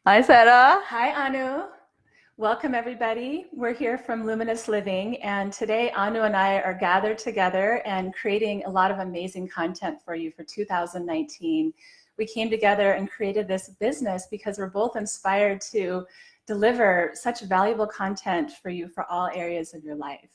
Hi, Sarah. Hi, Anu. Welcome, everybody. We're here from Luminous Living, and today Anu and I are gathered together and creating a lot of amazing content for you for 2019. We came together and created this business because we're both inspired to deliver such valuable content for you for all areas of your life.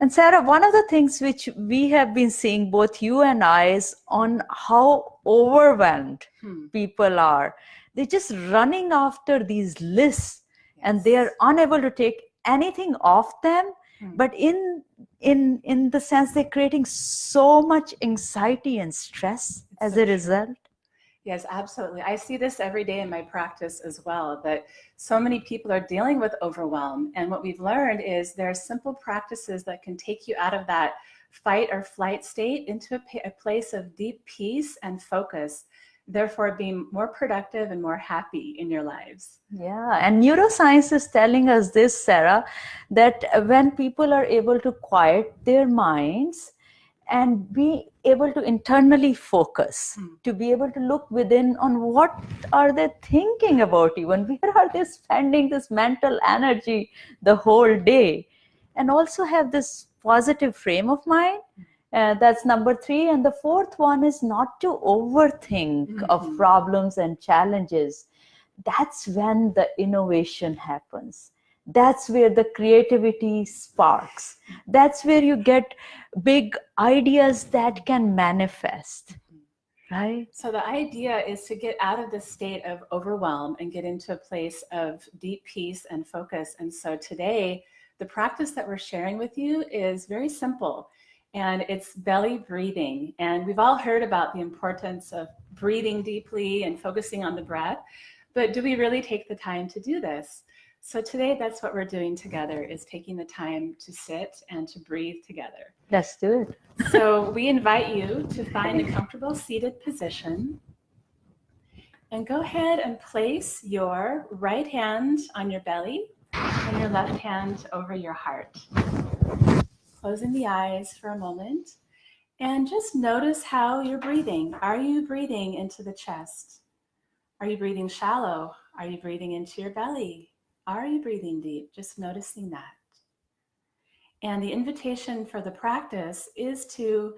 And Sarah, one of the things which we have been seeing, both you and I, is on how overwhelmed people are. They're just running after these lists, and they are unable to take anything off them. But in the sense, they're creating so much anxiety and stress as a result. Yes, absolutely. I see this every day in my practice as well, that so many people are dealing with overwhelm. And what we've learned is there are simple practices that can take you out of that fight or flight state into a place of deep peace and focus, therefore being more productive and more happy in your lives. Yeah, and neuroscience is telling us this, Sarah, that when people are able to quiet their minds and be able to internally focus, to be able to look within on what are they thinking about you and where are they spending this mental energy the whole day, and also have this positive frame of mind. That's number 3. And the fourth one is not to overthink of problems and challenges. That's when the innovation happens. That's where the creativity sparks. That's where you get big ideas that can manifest, right? So the idea is to get out of the state of overwhelm and get into a place of deep peace and focus. And so today, the practice that we're sharing with you is very simple, and it's belly breathing. And we've all heard about the importance of breathing deeply and focusing on the breath, but do we really take the time to do this? So today, that's what we're doing together, is taking the time to sit and to breathe together. Let's do it. So we invite you to find a comfortable seated position, and go ahead and place your right hand on your belly and your left hand over your heart. Closing the eyes for a moment, and just notice how you're breathing. Are you breathing into the chest? Are you breathing shallow? Are you breathing into your belly? Are you breathing deep? Just noticing that. And the invitation for the practice is to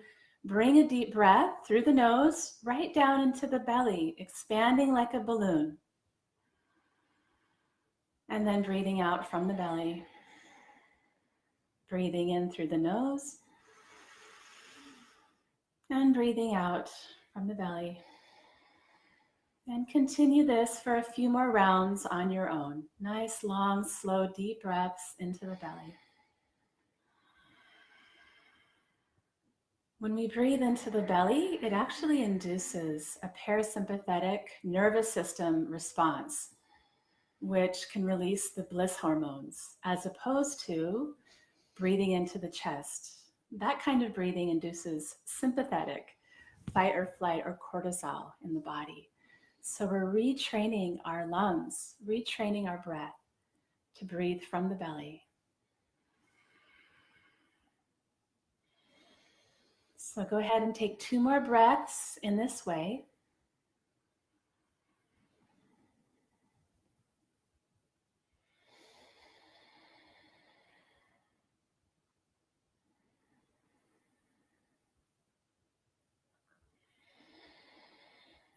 bring a deep breath through the nose, right down into the belly, expanding like a balloon. And then breathing out from the belly. Breathing in through the nose. And breathing out from the belly. And continue this for a few more rounds on your own. Nice, long, slow, deep breaths into the belly. When we breathe into the belly, it actually induces a parasympathetic nervous system response, which can release the bliss hormones, as opposed to breathing into the chest. That kind of breathing induces sympathetic fight or flight or cortisol in the body. So we're retraining our lungs, retraining our breath to breathe from the belly. So go ahead and take 2 more breaths in this way.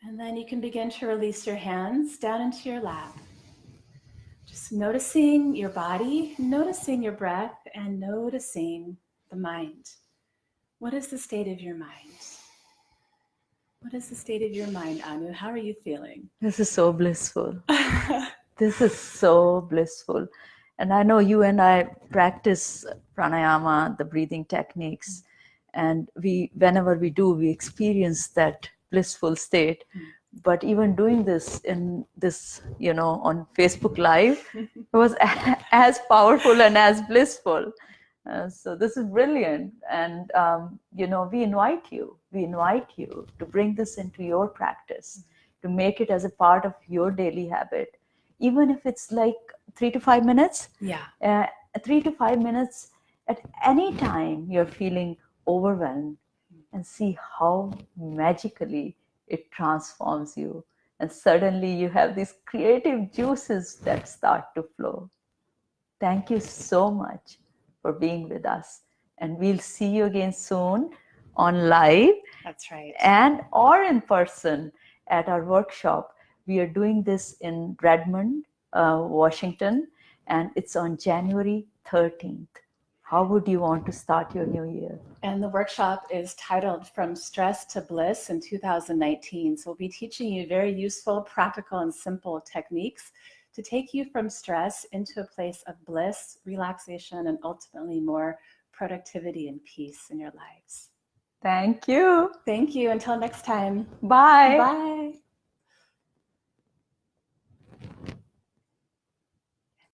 And then you can begin to release your hands down into your lap. Just noticing your body, noticing your breath, and noticing the mind. What is the state of your mind? What is the state of your mind, Anu? How are you feeling? This is so blissful. This is so blissful. And I know you and I practice pranayama, the breathing techniques, and whenever we do, we experience that blissful state. But even doing this in this, on Facebook Live, was as powerful and as blissful. So this is brilliant. And, we invite you to bring this into your practice, to make it as a part of your daily habit, even if it's like 3 to 5 minutes. 3 to 5 minutes at any time you're feeling overwhelmed, and see how magically it transforms you. and suddenly you have these creative juices that start to flow. Thank you so much for being with us. And we'll see you again soon on live. That's right. And or in person at our workshop. We are doing this in Redmond, Washington, and it's on January 13th. How would you want to start your new year? And the workshop is titled From Stress to Bliss in 2019. So we'll be teaching you very useful, practical, and simple techniques to take you from stress into a place of bliss, relaxation, and ultimately more productivity and peace in your lives. Thank you. Thank you. Until next time. Bye. Bye.